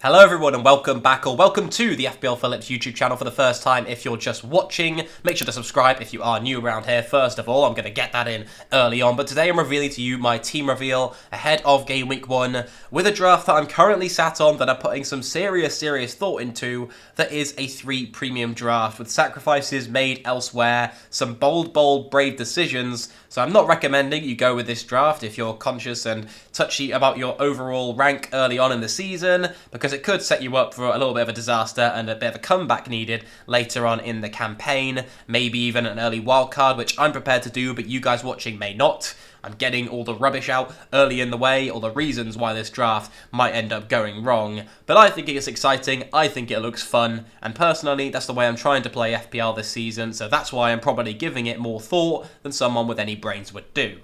Hello everyone and welcome back, or welcome to the FPL Phillips YouTube channel for the first time. If you're just watching, make sure to subscribe if you are new around here. First of all, I'm going to get that in early on, but today I'm revealing to you my team reveal ahead of Game Week 1 with a draft that I'm currently sat on that I'm putting some serious thought into. That is a 3 premium draft with sacrifices made elsewhere, some bold, brave decisions. So I'm not recommending you go with this draft if you're conscious and touchy about your overall rank early on in the season, because it could set you up for a little bit of a disaster and a bit of a comeback needed later on in the campaign, maybe even an early wildcard, which I'm prepared to do, but you guys watching may not. I'm getting all the rubbish out early in the way, all the reasons why this draft might end up going wrong. But I think it's exciting, I think it looks fun, and personally, that's the way I'm trying to play FPL this season, so that's why I'm probably giving it more thought than someone with any brains would do.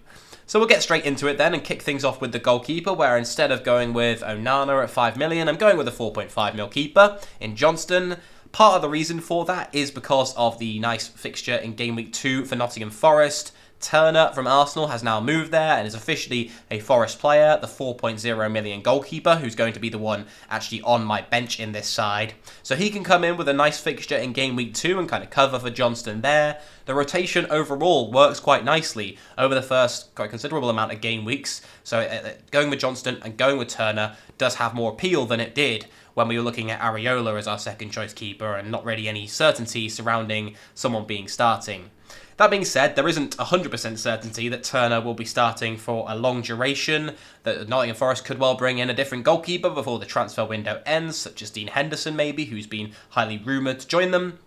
So we'll get straight into it then and kick things off with the goalkeeper, where instead of going with Onana at 5 million, I'm going with a 4.5 mil keeper in Johnston. Part of the reason for that is because of the nice fixture in Game Week 2 for Nottingham Forest. Turner from Arsenal has now moved there and is officially a Forest player, the 4.0 million goalkeeper, who's going to be the one actually on my bench in this side. So he can come in with a nice fixture in Game Week 2 and kind of cover for Johnston there. The rotation overall works quite nicely over the first quite considerable amount of game weeks. So going with Johnston and going with Turner does have more appeal than it did when we were looking at Areola as our second choice keeper and not really any certainty surrounding someone being starting. That being said, there isn't 100% certainty that Turner will be starting for a long duration, that Nottingham Forest could well bring in a different goalkeeper before the transfer window ends, such as Dean Henderson maybe, who's been highly rumoured to join them.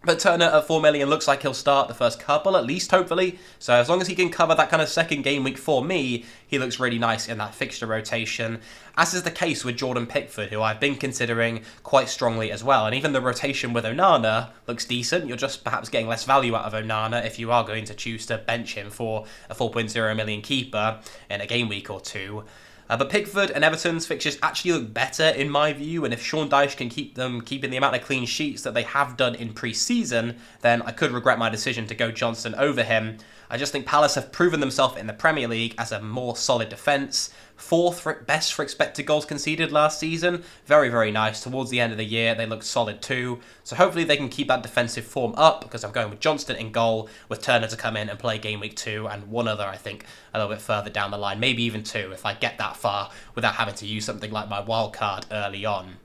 But Turner at 4 million looks like he'll start the first couple, at least, hopefully. So as long as he can cover that kind of second game week for me, he looks really nice in that fixture rotation. As is the case with Jordan Pickford, who I've been considering quite strongly as well. And even the rotation with Onana looks decent. You're just perhaps getting less value out of Onana if you are going to choose to bench him for a 4.0 million keeper in a game week or two. But Pickford and Everton's fixtures actually look better in my view, and if Sean Dyche can keep them keeping the amount of clean sheets that they have done in pre-season, then I could regret my decision to go Johnson over him. I just think Palace have proven themselves in the Premier League as a more solid defence. 4th best for expected goals conceded last season. Very nice. Towards the end of the year, they looked solid too. So hopefully they can keep that defensive form up, because I'm going with Johnston in goal, with Turner to come in and play Game Week 2, and one other, I think, a little bit further down the line. Maybe even 2 if I get that far without having to use something like my wild card early on.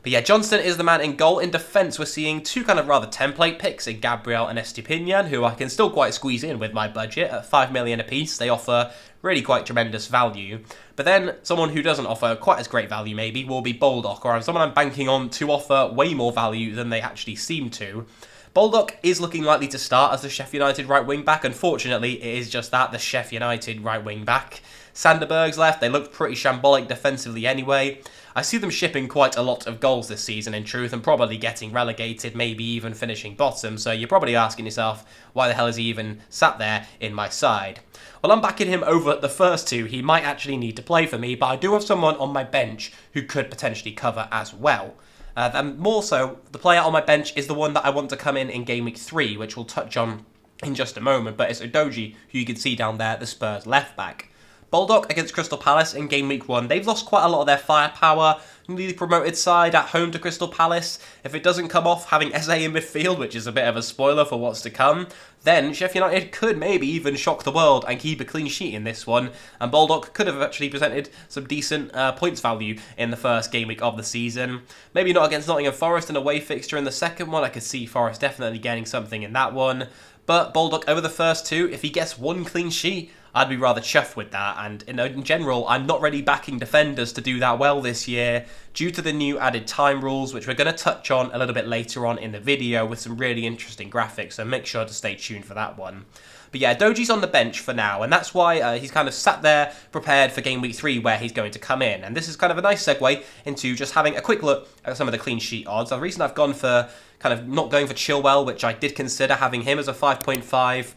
But yeah, Johnston is the man in goal. In defence, we're seeing 2 kind of rather template picks in Gabriel and Estepinian, who I can still quite squeeze in with my budget at 5 million apiece. They offer really quite tremendous value. But then someone who doesn't offer quite as great value maybe will be Baldock, or someone I'm banking on to offer way more value than they actually seem to. Baldock is looking likely to start as the Sheffield United right wing back. Unfortunately, it is just that, the Sheffield United right wing back. Sanderberg's left. They look pretty shambolic defensively anyway. I see them shipping quite a lot of goals this season in truth, and probably getting relegated, maybe even finishing bottom, so you're probably asking yourself, why the hell is he even sat there in my side? Well, I'm backing him over the first 2. He might actually need to play for me, but I do have someone on my bench who could potentially cover as well. And more so, the player on my bench is the one that I want to come in Game Week 3, which we'll touch on in just a moment, but it's Udogie, who you can see down there, the Spurs left back. Baldock against Crystal Palace in Game Week 1. They've lost quite a lot of their firepower. Newly promoted side at home to Crystal Palace. If it doesn't come off having SA in midfield, which is a bit of a spoiler for what's to come, then Sheffield United could maybe even shock the world and keep a clean sheet in this one. And Baldock could have actually presented some decent points value in the first game week of the season. Maybe not against Nottingham Forest, an away fixture in the second one. I could see Forest definitely getting something in that one. But Baldock over the first 2, if he gets 1 clean sheet, I'd be rather chuffed with that, and in general, I'm not really backing defenders to do that well this year due to the new added time rules, which we're going to touch on a little bit later on in the video with some really interesting graphics, so make sure to stay tuned for that one. But yeah, Dogie's on the bench for now, and that's why he's kind of sat there prepared for Game Week 3 where he's going to come in. And this is kind of a nice segue into just having a quick look at some of the clean sheet odds. The reason I've gone for kind of not going for Chilwell, which I did consider having him as a 5.5,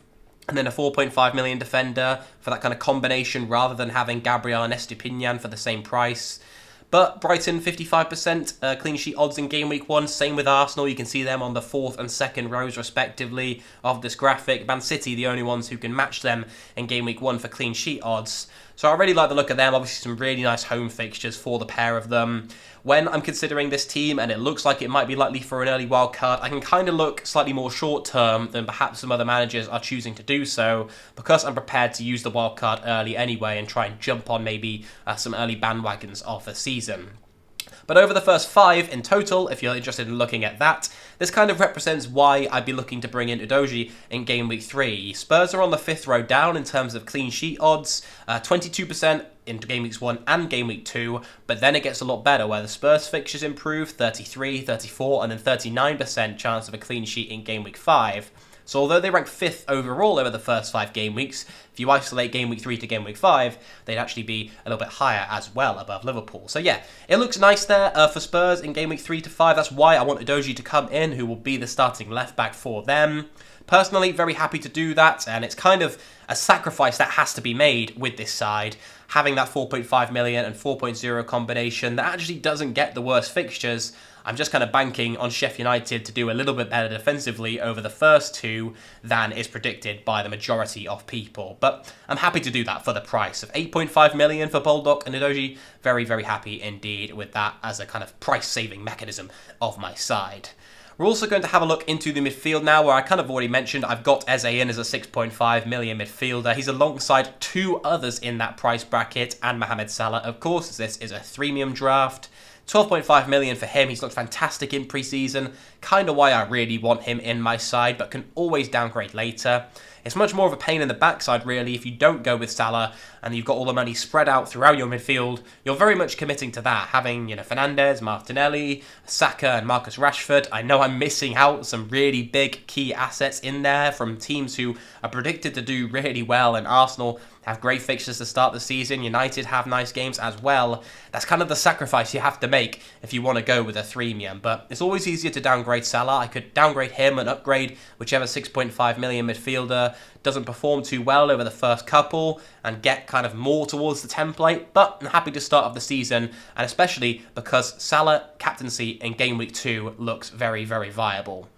and then a 4.5 million defender for that kind of combination rather than having Gabriel and Estepinian for the same price. But Brighton, 55% clean sheet odds in Game Week 1. Same with Arsenal. You can see them on the 4th and 2nd rows, respectively, of this graphic. Man City, the only ones who can match them in Game Week 1 for clean sheet odds. So I really like the look of them. Obviously some really nice home fixtures for the pair of them. When I'm considering this team and it looks like it might be likely for an early wild card, I can kind of look slightly more short term than perhaps some other managers are choosing to do so, because I'm prepared to use the wild card early anyway and try and jump on maybe some early bandwagons of the season. But over the first 5 in total, if you're interested in looking at that, this kind of represents why I'd be looking to bring in Udogie in Game Week 3. Spurs are on the 5th row down in terms of clean sheet odds, 22% in Game Weeks 1 and Game Week 2, but then it gets a lot better where the Spurs fixtures improve, 33, 34 and then 39% chance of a clean sheet in Game Week 5. So although they rank 5th overall over the first 5 game weeks, if you isolate Game Week 3 to Game Week 5, they'd actually be a little bit higher as well above Liverpool. So yeah, it looks nice there for Spurs in Game Week 3 to 5. That's why I want Udogie to come in, who will be the starting left-back for them. Personally, very happy to do that, and it's kind of a sacrifice that has to be made with this side. Having that 4.5 million and 4.0 combination that actually doesn't get the worst fixtures. I'm just kind of banking on Sheffield United to do a little bit better defensively over the first 2 than is predicted by the majority of people. But I'm happy to do that for the price of 8.5 million for Baldock and Udogie. Very, very happy indeed with that as a kind of price-saving mechanism of my side. We're also going to have a look into the midfield now, where I kind of already mentioned I've got Eze in as a 6.5 million midfielder. He's alongside 2 others in that price bracket, and Mohamed Salah, of course, as this is a freemium draft. 12.5 million for him. He's looked fantastic in pre-season. Kind of why I really want him in my side, but can always downgrade later. It's much more of a pain in the backside, really, if you don't go with Salah and you've got all the money spread out throughout your midfield. You're very much committing to that, having, Fernandes, Martinelli, Saka and Marcus Rashford. I know I'm missing out some really big key assets in there from teams who are predicted to do really well, and Arsenal have great fixtures to start the season. United have nice games as well. That's kind of the sacrifice you have to make if you want to go with a freemium. But it's always easier to downgrade Salah. I could downgrade him and upgrade whichever 6.5 million midfielder doesn't perform too well over the first couple and get kind of more towards the template. But I'm happy to start off the season, and especially because Salah captaincy in Game Week 2 looks very, very viable.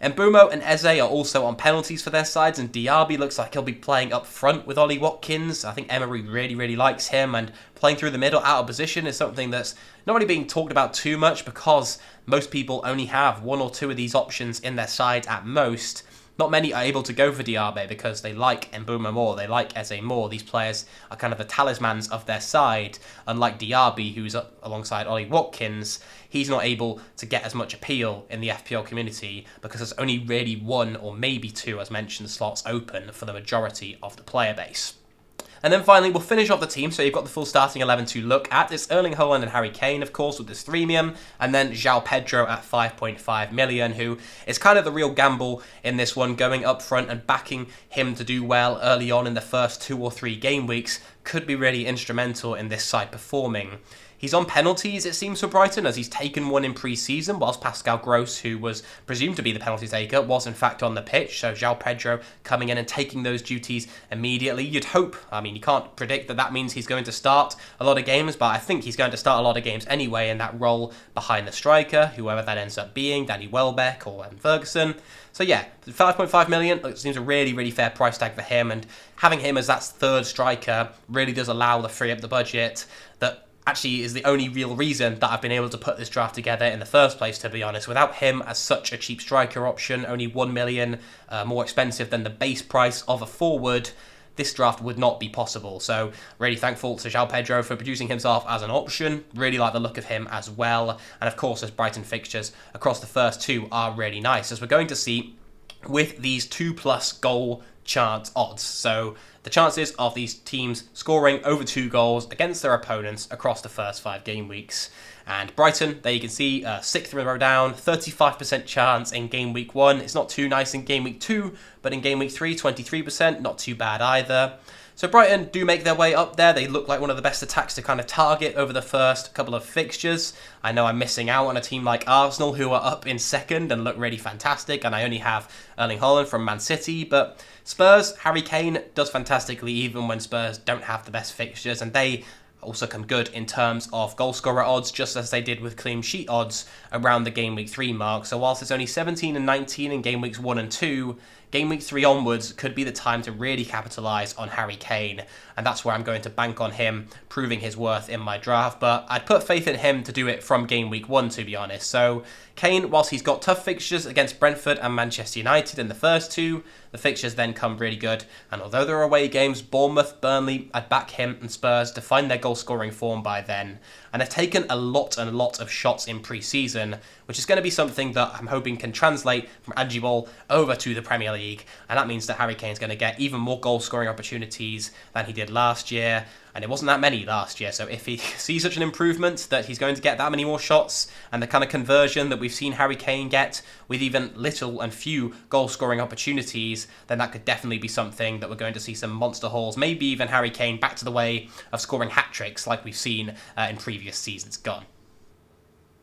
Mbeumo and Eze are also on penalties for their sides, and Diaby looks like he'll be playing up front with Ollie Watkins. I think Emery really, really likes him, and playing through the middle out of position is something that's not really being talked about too much because most people only have 1 or 2 of these options in their side at most. Not many are able to go for Diaby because they like Mbeumo more, they like Eze more. These players are kind of the talismans of their side. Unlike Diaby, who's up alongside Ollie Watkins, he's not able to get as much appeal in the FPL community because there's only really 1 or maybe 2, as mentioned, slots open for the majority of the player base. And then finally, we'll finish off the team, so you've got the full starting 11 to look at. It's Erling Haaland and Harry Kane, of course, with this freemium, and then João Pedro at 5.5 million, who is kind of the real gamble in this one, going up front and backing him to do well early on in the first 2 or 3 game weeks could be really instrumental in this side performing. He's on penalties, it seems, for Brighton, as he's taken one in pre-season, whilst Pascal Gross, who was presumed to be the penalty taker, was in fact on the pitch. So João Pedro coming in and taking those duties immediately. You'd hope, I mean, you can't predict that means he's going to start a lot of games, but I think he's going to start a lot of games anyway in that role behind the striker, whoever that ends up being, Danny Welbeck or Ferguson. So yeah, 5.5 million seems a really, really fair price tag for him, and having him as that third striker really does allow to free up the budget that actually is the only real reason that I've been able to put this draft together in the first place, to be honest. Without him as such a cheap striker option, only 1 million more expensive than the base price of a forward, this draft would not be possible. So really thankful to João Pedro for producing himself as an option. Really like the look of him as well. And of course, as Brighton fixtures across the first 2 are really nice, as we're going to see with these 2+ goal chance odds. So the chances of these teams scoring over 2 goals against their opponents across the first 5 game weeks. And Brighton, there you can see, 6th in a row down, 35% chance in game week 1. It's not too nice in game week 2, but in game week 3, 23%, not too bad either. So Brighton do make their way up there. They look like one of the best attacks to kind of target over the first couple of fixtures. I know I'm missing out on a team like Arsenal, who are up in 2nd and look really fantastic, and I only have Erling Haaland from Man City, but Spurs, Harry Kane does fantastically even when Spurs don't have the best fixtures, and they also come good in terms of goal scorer odds, just as they did with clean sheet odds around the game week 3 mark. So whilst it's only 17 and 19 in game weeks 1 and 2, Game week 3 onwards could be the time to really capitalise on Harry Kane, and that's where I'm going to bank on him proving his worth in my draft, but I'd put faith in him to do it from game week 1, to be honest. So Kane, whilst he's got tough fixtures against Brentford and Manchester United in the first two, the fixtures then come really good, and although they're away games, Bournemouth, Burnley, I'd back him and Spurs to find their goal-scoring form by then. And they've taken a lot of shots in pre-season, which is going to be something that I'm hoping can translate from Angeball over to the Premier League, and that means that Harry Kane's going to get even more goal-scoring opportunities than he did last year, and it wasn't that many last year, so if he sees such an improvement that he's going to get that many more shots, and the kind of conversion that we've seen Harry Kane get with even little and few goal-scoring opportunities, then that could definitely be something that we're going to see some monster hauls, maybe even Harry Kane back to the way of scoring hat-tricks like we've seen in previous seasons gone.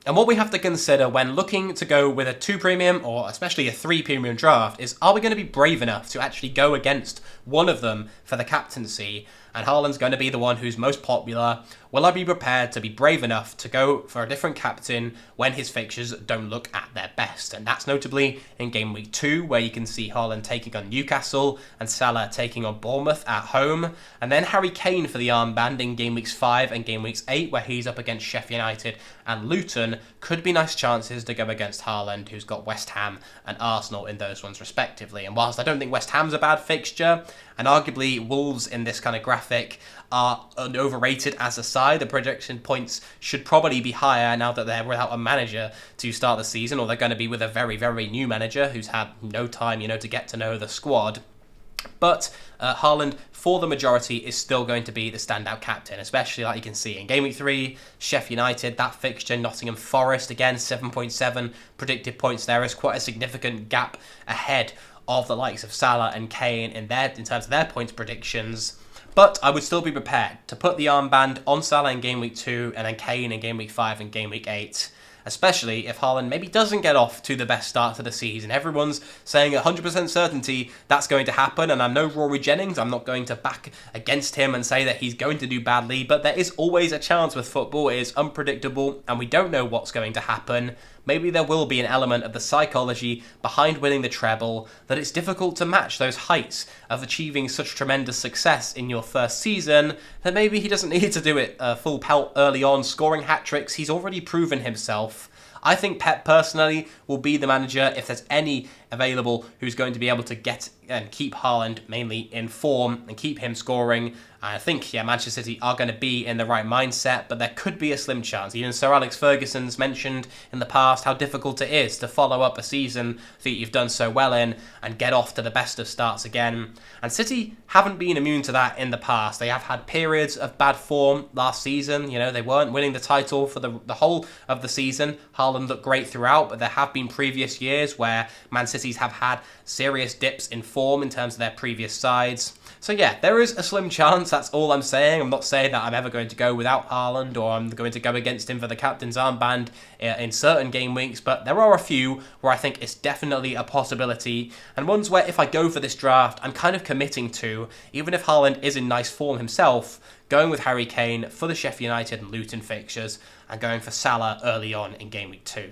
And what we have to consider when looking to go with a 2 premium or especially a 3 premium draft is, are we going to be brave enough to actually go against one of them for the captaincy? And Haaland's going to be the one who's most popular. Will I be prepared to be brave enough to go for a different captain when his fixtures don't look at their best? And that's notably in game week 2, where you can see Haaland taking on Newcastle and Salah taking on Bournemouth at home. And then Harry Kane for the armband in game weeks 5 and game weeks 8, where he's up against Sheffield United and Luton. Could be nice chances to go against Haaland, who's got West Ham and Arsenal in those ones respectively. And whilst I don't think West Ham's a bad fixture, and arguably Wolves in this kind of graphic are overrated as a side, the projection points should probably be higher now that they're without a manager to start the season, or they're going to be with a very, very new manager who's had no time, to get to know the squad. But Haaland, for the majority, is still going to be the standout captain, especially like you can see in Game Week 3, Sheffield United, that fixture, Nottingham Forest, again, 7.7 predicted points there is quite a significant gap ahead of the likes of Salah and Kane in terms of their points predictions. But I would still be prepared to put the armband on Salah in Game Week 2 and then Kane in Game Week 5 and Game Week 8. Especially if Haaland maybe doesn't get off to the best start to the season. Everyone's saying 100% certainty that's going to happen, and I'm no Rory Jennings. I'm not going to back against him and say that he's going to do badly, but there is always a chance with football. It is unpredictable, and we don't know what's going to happen. Maybe there will be an element of the psychology behind winning the treble, that it's difficult to match those heights of achieving such tremendous success in your first season, that maybe he doesn't need to do it full pelt early on, scoring hat-tricks. He's already proven himself. I think Pep personally will be the manager, if there's any available, who's going to be able to get and keep Haaland mainly in form and keep him scoring. I think, Manchester City are going to be in the right mindset, but there could be a slim chance. Even Sir Alex Ferguson's mentioned in the past how difficult it is to follow up a season that you've done so well in and get off to the best of starts again. And City haven't been immune to that in the past. They have had periods of bad form last season. They weren't winning the title for the whole of the season. Haaland looked great throughout, but there have been previous years where Man City's have had serious dips in form in terms of their previous sides. So there is a slim chance, that's all I'm saying. I'm not saying that I'm ever going to go without Haaland or I'm going to go against him for the captain's armband in certain game weeks, but there are a few where I think it's definitely a possibility, and ones where if I go for this draft, I'm kind of committing to, even if Haaland is in nice form himself, going with Harry Kane for the Sheffield United and Luton fixtures, and going for Salah early on in game week 2.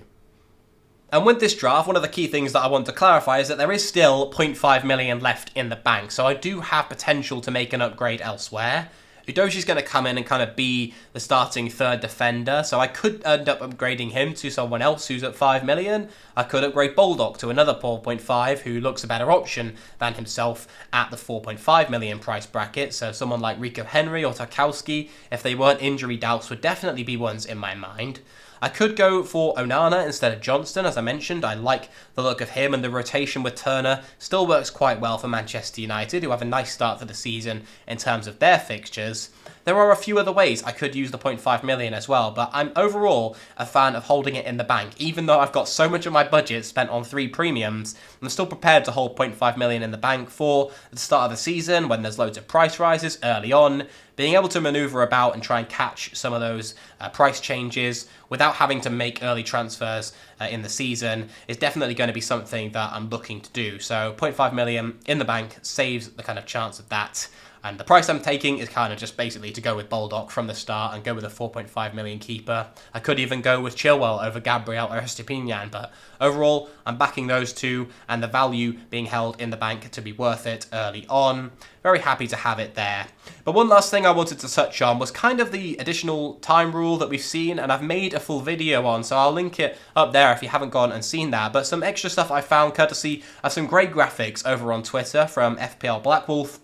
And with this draft, one of the key things that I want to clarify is that there is still 0.5 million left in the bank, so I do have potential to make an upgrade elsewhere. Udoshi's going to come in and kind of be the starting third defender, so I could end up upgrading him to someone else who's at 5 million. I could upgrade Baldock to another 4.5 who looks a better option than himself at the 4.5 million price bracket, so someone like Rico Henry or Tarkowski, if they weren't injury doubts, would definitely be ones in my mind. I could go for Onana instead of Johnston, as I mentioned. I like the look of him, and the rotation with Turner still works quite well for Manchester United, who have a nice start to the season in terms of their fixtures. There are a few other ways I could use the 0.5 million as well, but I'm overall a fan of holding it in the bank. Even though I've got so much of my budget spent on 3 premiums, I'm still prepared to hold 0.5 million in the bank for the start of the season when there's loads of price rises early on. Being able to maneuver about and try and catch some of those price changes without having to make early transfers in the season is definitely going to be something that I'm looking to do. So 0.5 million in the bank saves the kind of chance of that. And the price I'm taking is kind of just basically to go with Baldock from the start and go with a 4.5 million keeper. I could even go with Chilwell over Gabriel or Estepinian, but overall, I'm backing those two and the value being held in the bank to be worth it early on. Very happy to have it there. But one last thing I wanted to touch on was kind of the additional time rule that we've seen, and I've made a full video on, so I'll link it up there if you haven't gone and seen that. But some extra stuff I found courtesy of some great graphics over on Twitter from FPL Blackwolf.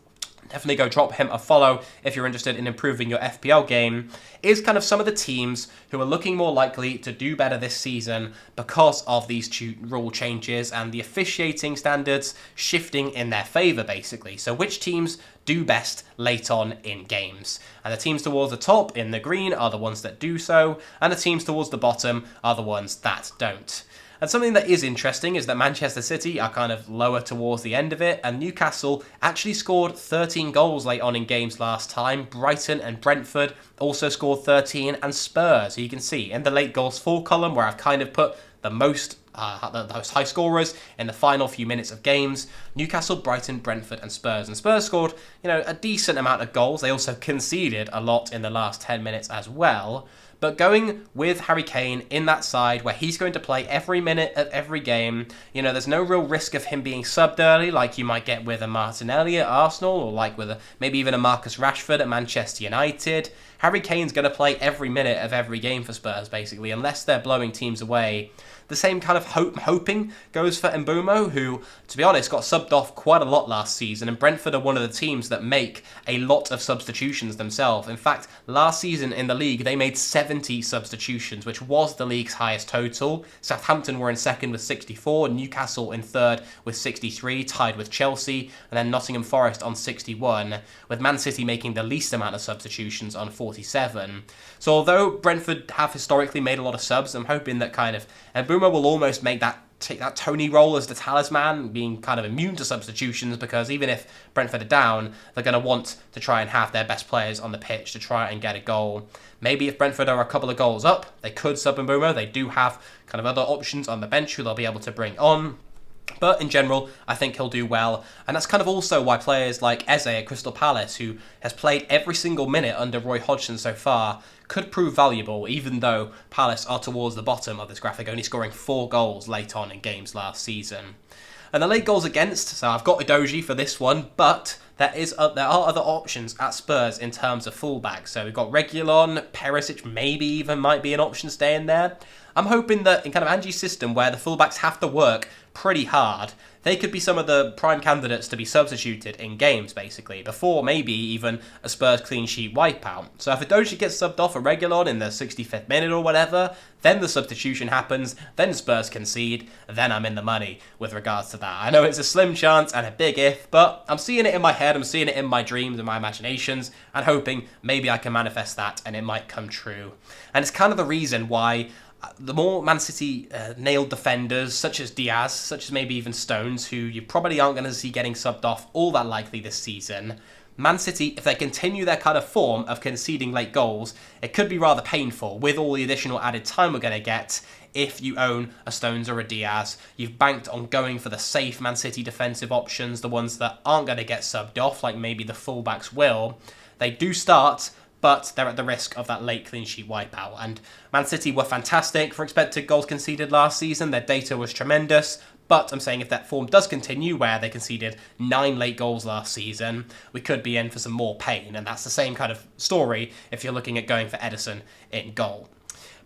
Definitely go drop him a follow if you're interested in improving your FPL game, is kind of some of the teams who are looking more likely to do better this season because of these rule changes and the officiating standards shifting in their favour, basically. So which teams do best late on in games. And the teams towards the top in the green are the ones that do so, and the teams towards the bottom are the ones that don't. And something that is interesting is that Manchester City are kind of lower towards the end of it, and Newcastle actually scored 13 goals late on in games last time. Brighton and Brentford also scored 13, and Spurs, you can see in the late goals for column where I've kind of put the most high scorers in the final few minutes of games. Newcastle, Brighton, Brentford and Spurs. And Spurs scored, a decent amount of goals. They also conceded a lot in the last 10 minutes as well. But going with Harry Kane in that side where he's going to play every minute of every game, there's no real risk of him being subbed early like you might get with a Martinelli at Arsenal or like with maybe even a Marcus Rashford at Manchester United. Harry Kane's going to play every minute of every game for Spurs, basically, unless they're blowing teams away. The same kind of hoping goes for Mbeumo, who, to be honest, got subbed off quite a lot last season, and Brentford are one of the teams that make a lot of substitutions themselves. In fact, last season in the league, they made 70 substitutions, which was the league's highest total. Southampton were in second with 64, Newcastle in third with 63, tied with Chelsea, and then Nottingham Forest on 61, with Man City making the least amount of substitutions on 47. So although Brentford have historically made a lot of subs, I'm hoping that kind of Mbeumo will almost take that Tony role as the talisman, being kind of immune to substitutions, because even if Brentford are down, they're going to want to try and have their best players on the pitch to try and get a goal. Maybe if Brentford are a couple of goals up, they could sub Mbeumo. They do have kind of other options on the bench who they'll be able to bring on. But in general, I think he'll do well. And that's kind of also why players like Eze at Crystal Palace, who has played every single minute under Roy Hodgson so far, could prove valuable, even though Palace are towards the bottom of this graphic, only scoring 4 goals late on in games last season. And the late goals against, so I've got Udogie for this one, but there are other options at Spurs in terms of fullbacks. So we've got Reguilon, Perisic maybe even might be an option staying there. I'm hoping that in kind of Angie's system where the fullbacks have to work pretty hard, they could be some of the prime candidates to be substituted in games, basically, before maybe even a Spurs clean sheet wipeout. So if Udogie gets subbed off a Reguilon in the 65th minute or whatever, then the substitution happens, then Spurs concede, then I'm in the money with regards to that. I know it's a slim chance and a big if, but I'm seeing it in my head, I'm seeing it in my dreams and my imaginations, and hoping maybe I can manifest that and it might come true. And it's kind of the reason why the more Man City nailed defenders, such as Diaz, such as maybe even Stones, who you probably aren't going to see getting subbed off all that likely this season, Man City, if they continue their kind of form of conceding late goals, it could be rather painful with all the additional added time we're going to get. If you own a Stones or a Diaz, you've banked on going for the safe Man City defensive options, the ones that aren't going to get subbed off, like maybe the fullbacks will. They do start, but they're at the risk of that late clean sheet wipeout. And Man City were fantastic for expected goals conceded last season. Their data was tremendous. But I'm saying if that form does continue, where they conceded 9 late goals last season, we could be in for some more pain. And that's the same kind of story if you're looking at going for Ederson in goal.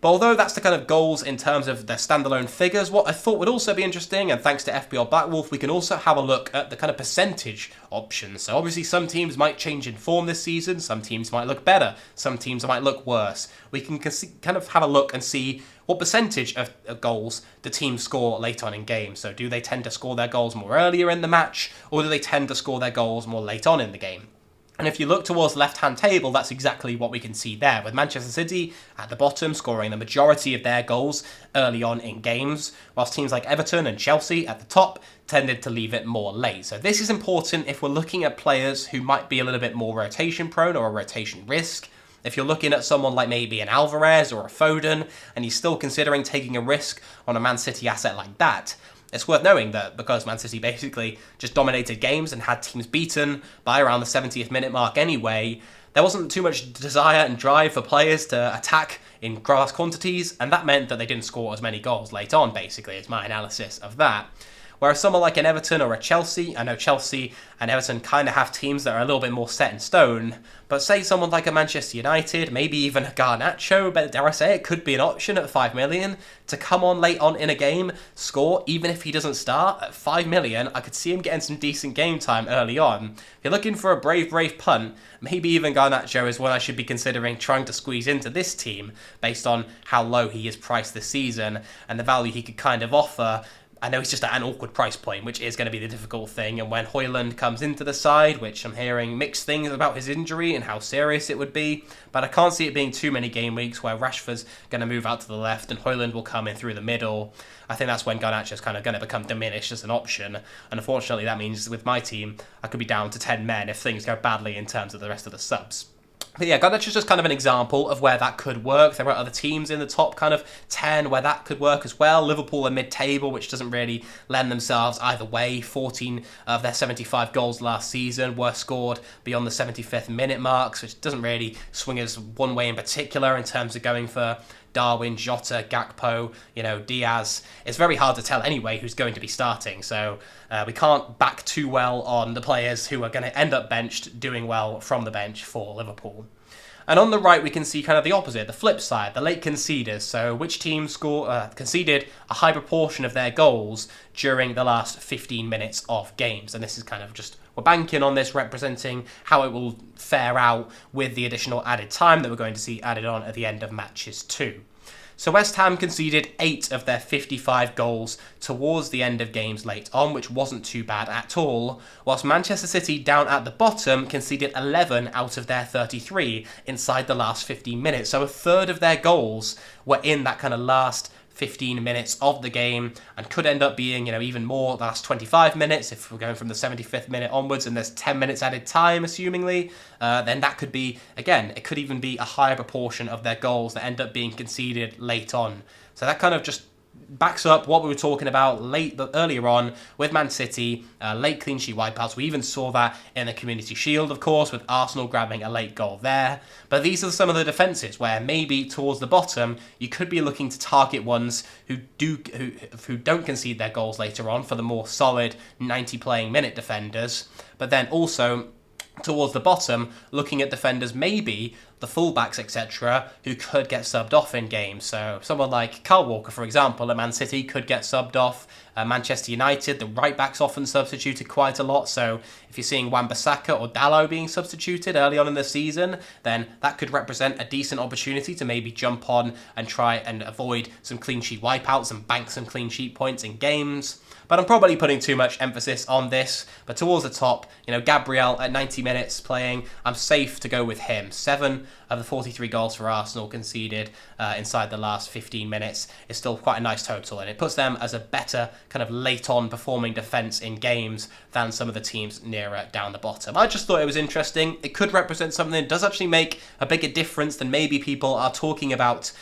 But although that's the kind of goals in terms of their standalone figures, what I thought would also be interesting, and thanks to FPL Blackwolf, we can also have a look at the kind of percentage options. So obviously some teams might change in form this season, some teams might look better, some teams might look worse. We can kind of have a look and see what percentage of goals the teams score late on in games. So do they tend to score their goals more earlier in the match, or do they tend to score their goals more late on in the game? And if you look towards the left-hand table, that's exactly what we can see there, with Manchester City at the bottom scoring the majority of their goals early on in games, whilst teams like Everton and Chelsea at the top tended to leave it more late. So this is important if we're looking at players who might be a little bit more rotation prone or a rotation risk. If you're looking at someone like maybe an Alvarez or a Foden, and you're still considering taking a risk on a Man City asset like that, it's worth knowing that because Man City basically just dominated games and had teams beaten by around the 70th minute mark anyway, there wasn't too much desire and drive for players to attack in vast quantities, and that meant that they didn't score as many goals late on, basically, is my analysis of that. Whereas someone like an Everton or a Chelsea, I know Chelsea and Everton kind of have teams that are a little bit more set in stone, but say someone like a Manchester United, maybe even a Garnacho, but dare I say it could be an option at 5 million to come on late on in a game, score, even if he doesn't start. At 5 million, I could see him getting some decent game time early on. If you're looking for a brave punt, maybe even Garnacho is one I should be considering trying to squeeze into this team based on how low he is priced this season and the value he could kind of offer. I know he's just at an awkward price point, which is going to be the difficult thing. And when Haaland comes into the side, which I'm hearing mixed things about his injury and how serious it would be, but I can't see it being too many game weeks where Rashford's going to move out to the left and Haaland will come in through the middle. I think that's when Garnacho's kind of going to become diminished as an option. And unfortunately, that means with my team, I could be down to 10 men if things go badly in terms of the rest of the subs. But yeah, Garnacho's just kind of an example of where that could work. There are other teams in the top kind of 10 where that could work as well. Liverpool are mid-table, which doesn't really lend themselves either way. 14 of their 75 goals last season were scored beyond the 75th minute marks, which doesn't really swing us one way in particular in terms of going for Darwin, Jota, Gakpo, Diaz. It's very hard to tell anyway who's going to be starting, so we can't back too well on the players who are going to end up benched doing well from the bench for Liverpool. And on the right, we can see kind of the opposite, the flip side, the late conceders. So which team conceded a high proportion of their goals during the last 15 minutes of games. And this is kind of just, we're banking on this representing how it will fare out with the additional added time that we're going to see added on at the end of matches too. So West Ham conceded 8 of their 55 goals towards the end of games late on, which wasn't too bad at all, whilst Manchester City down at the bottom conceded 11 out of their 33 inside the last 15 minutes. So a third of their goals were in that kind of last 15 minutes of the game and could end up being, even more the last 25 minutes if we're going from the 75th minute onwards and there's 10 minutes added time, assumingly, then that could be, again, it could even be a higher proportion of their goals that end up being conceded late on. So that kind of just backs up what we were talking about earlier on with Man City, late clean sheet wipeouts. We even saw that in the Community Shield, of course, with Arsenal grabbing a late goal there. But these are some of the defences where maybe towards the bottom, you could be looking to target ones who don't concede their goals later on for the more solid 90 playing minute defenders. But then also towards the bottom, looking at defenders maybe the fullbacks, etc., who could get subbed off in games. So someone like Kyle Walker, for example, at Man City could get subbed off. Manchester United, the right-backs often substituted quite a lot. So if you're seeing Wan-Bissaka or Dalot being substituted early on in the season, then that could represent a decent opportunity to maybe jump on and try and avoid some clean sheet wipeouts and bank some clean sheet points in games. But I'm probably putting too much emphasis on this. But towards the top, Gabriel at 90 minutes playing, I'm safe to go with him. 7 of the 43 goals for Arsenal conceded inside the last 15 minutes is still quite a nice total. And it puts them as a better kind of late-on performing defence in games than some of the teams nearer down the bottom. I just thought it was interesting. It could represent something that does actually make a bigger difference than maybe people are talking about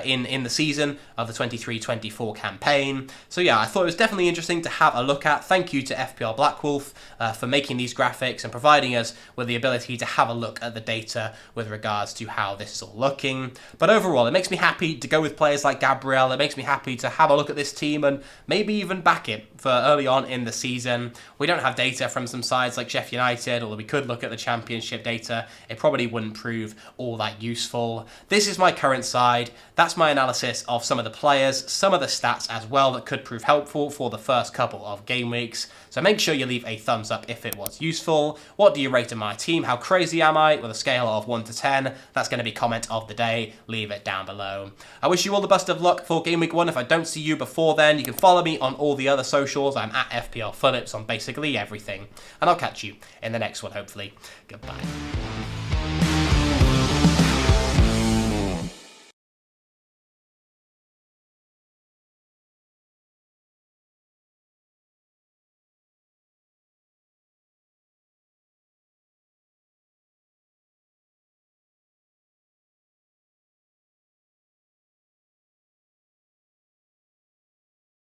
in the season of the 23-24 campaign. So yeah, I thought it was definitely interesting to have a look at. Thank you to FPL Blackwolf for making these graphics and providing us with the ability to have a look at the data with regards to how this is all looking. But overall, it makes me happy to go with players like Gabriel. It makes me happy to have a look at this team and maybe even back it for early on in the season. We don't have data from some sides like Sheffield United, although we could look at the Championship data. It probably wouldn't prove all that useful. This is my current side. That's my analysis of some of the players, some of the stats as well that could prove helpful for the first couple of game weeks. So make sure you leave a thumbs up if it was useful. What do you rate on my team? How crazy am I? With a scale of 1 to 10. That's going to be comment of the day. Leave it down below. I wish you all the best of luck for Game Week 1. If I don't see you before then, you can follow me on all the other socials. I'm at FPL Phillips on basically everything. And I'll catch you in the next one, hopefully. Goodbye.